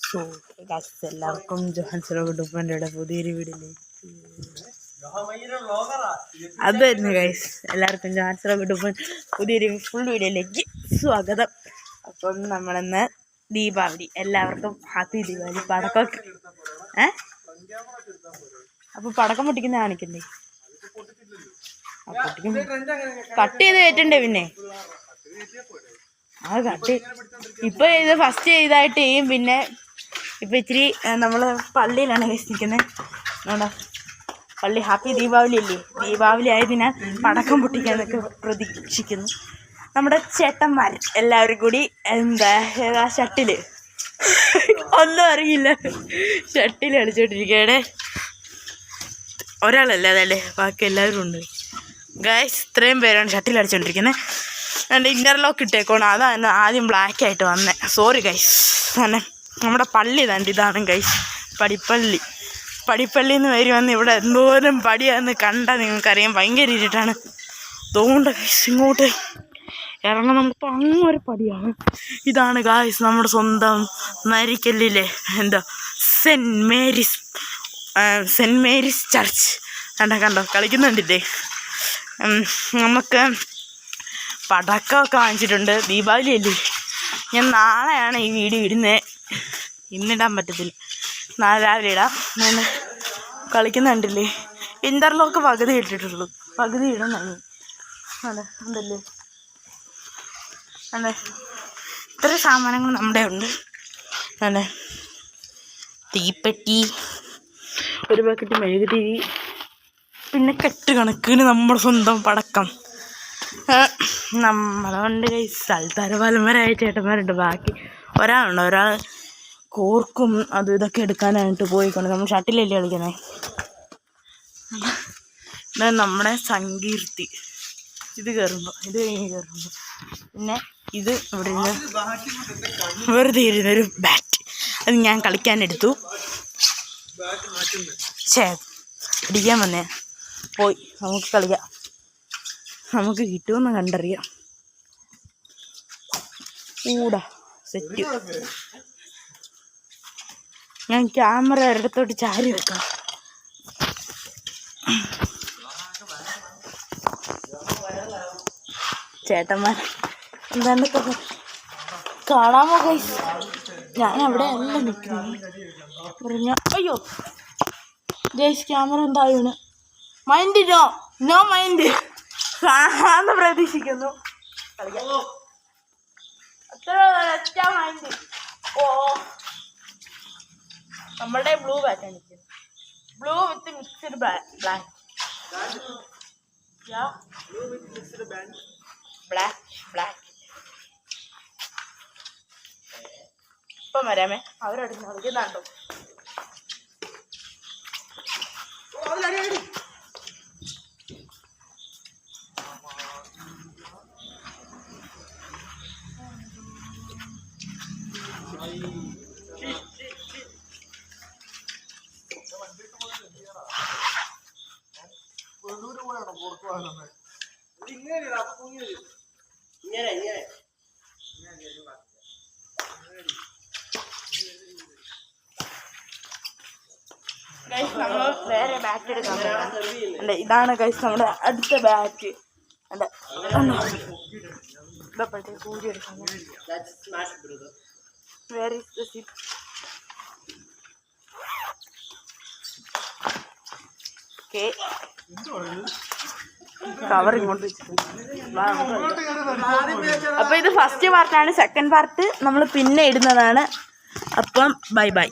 So എല്ലാവർക്കും ജോഹാൻസ് vlog പുതിയൊരു വീഡിയോയിലേക്ക് അത് തന്നെ ഗൈസ്. എല്ലാവർക്കും ജോഹാൻസ് വ്ളോഗ് പുതിയൊരു ഫുൾ വീഡിയോയിലേക്ക് സ്വാഗതം. അപ്പം നമ്മളിന്ന് ദീപാവലി, എല്ലാവർക്കും ഹാപ്പി ദീപാവലി. പടക്കമൊക്കെ അപ്പോൾ പടക്കം പൊട്ടിക്കുന്ന കാണിക്കണ്ടേ? കട്ട് ചെയ്ത് കയറ്റണ്ടേ? പിന്നെ ആ കട്ട് ഇപ്പൊ ഇത് ഫസ്റ്റ് ചെയ്തായിട്ട് ചെയ്യും. പിന്നെ ഇപ്പൊ ഇച്ചിരി നമ്മൾ പള്ളിയിലാണ് നിൽക്കുന്നത്. അതുകൊണ്ടാ പള്ളി ഹാപ്പി ദീപാവലി അല്ലേ, ദീപാവലി ആയതിനാൽ പടക്കം പൊട്ടിക്കാന്നൊക്കെ പ്രതീക്ഷിക്കുന്നു. നമ്മുടെ ചേട്ടന്മാർ എല്ലാവരും കൂടി ഏതാ ഷട്ടില് ഒന്നും അറിയില്ല, ഷട്ടിൽ കളിച്ചോണ്ടിരിക്കുകയാണ്. ഒരാളല്ലേ അതല്ലേ, ബാക്കി എല്ലാവരും ഉണ്ട് ഗൈസ്. ഇത്രയും പേരാണ് ഷട്ടിൽ കളിച്ചോണ്ടിരിക്കുന്നത്. എൻ്റെ ഇൻ്റർലോക്ക് ഇട്ടേക്കോണം, അതാണ് ആദ്യം ബ്ലാക്ക് ആയിട്ട് വന്നത്. Sorry guys. അങ്ങനെ നമ്മുടെ പള്ളി തന്നെ ഇതാണ് ഗൈസ്, പടിപ്പള്ളിന്ന് വരി വന്ന് ഇവിടെ എന്തോരം പടിയാന്ന് കണ്ടാൽ നിങ്ങൾക്കറിയാം. ഭയങ്കര ഇരുട്ടാണ്. അതുകൊണ്ട് ഗൈസ് ഇങ്ങോട്ട് ഇറങ്ങണം. ഇപ്പോൾ അങ്ങൊരു പടിയാണ്. ഇതാണ് ഗൈസ് നമ്മുടെ സ്വന്തം നരിക്കല്ലിലെ സെൻറ്റ് മേരീസ് ചർച്ച്. കണ്ടോ കളിക്കുന്നുണ്ടില്ലേ? നമുക്ക് പടക്കമൊക്കെ വാങ്ങിച്ചിട്ടുണ്ട്. ദീപാവലി അല്ലേ. ഞാൻ നാളെയാണ് ഈ വീഡിയോ ഇടുന്നത്, ഇന്നിടാൻ പറ്റത്തില്ല, നാളെ രാവിലെ ഇടാം. ഞാൻ കളിക്കുന്നുണ്ടല്ലേ. ഇൻ്റർലോക്ക് പകുതി ഇട്ടിട്ടുള്ളൂ, പകുതി ഇടുന്നു. ഉണ്ടല്ലേ അതെ, ഇത്ര സാമാനങ്ങൾ നമ്മുടെ ഉണ്ട്. അതെ, തീപ്പെട്ടി, ഒരു ബക്കറ്റ് മെഴുകുതിരി, പിന്നെ കണക്കിന് നമ്മുടെ സ്വന്തം പടക്കം. നമ്മളുണ്ട് സ്ഥലത്താരപാലന്മാരായ ചേട്ടന്മാരുണ്ട്. ബാക്കി ഒരാളുണ്ട്, ഒരാൾ കോർക്കും അതും ഇതൊക്കെ എടുക്കാനായിട്ട് പോയിക്കൊണ്ട്. നമ്മൾ ഷട്ടിലല്ലേ കളിക്കുന്നത്. നമ്മുടെ സങ്കീർത്തി ഇത് കയറുമ്പോൾ, ഇത് കഴിഞ്ഞ് കയറുമ്പോൾ, പിന്നെ ഇത് ഇവിടെ നിന്ന് വെറുതെ ഇരുന്നൊരു ബാറ്റ്, അത് ഞാൻ കളിക്കാനെടുത്തു. അടിക്കാൻ വന്നേ, പോയി. നമുക്ക് കളിക്കാം, നമുക്ക് കിട്ടുമെന്ന് കണ്ടറിയാം. കൂടാ സെറ്റ്. ഞാൻ ക്യാമറ ഒരിടത്തോട്ട് ചാരി വെക്കാം. ചേട്ടന്മാർ എന്താണ്ടൊക്കെ കാണാമോ ഗൈസ്? ഞാൻ അവിടെ അല്ല നിൽക്കുന്നത് പറഞ്ഞ. അയ്യോ ഗൈസ്, ക്യാമറ എന്തായാണ്? മൈൻഡ് നോ മൈൻഡ് കാണാന്ന് പ്രതീക്ഷിക്കുന്നു. അത്ര മൈൻഡ്. ഓ, നമ്മളുടെ ബ്ലൂ ബാറ്റാണ് നിൽക്കുന്നത്. Blue with mixed black. ഇപ്പം വരാമേ, അവരടുത്ത് കളിക്കുന്നുണ്ടോ? നമ്മൾ വേറെ ബാറ്റ് എടുക്കാൻ അല്ലേ. ഇതാണ് ഗൈസ് നമ്മുടെ അടുത്ത ബാറ്റ്. ഇതപ്പോഴത്തെ കൂടി എടുക്കാൻ വേറെ കവർ ഇങ്ങോട്ട് വെച്ചിട്ടുണ്ട്. അപ്പൊ ഇത് ഫസ്റ്റ് പാർട്ടാണ്. സെക്കൻഡ് പാർട്ട് നമ്മൾ പിന്നെ ഇടുന്നതാണ്. അപ്പം ബൈ.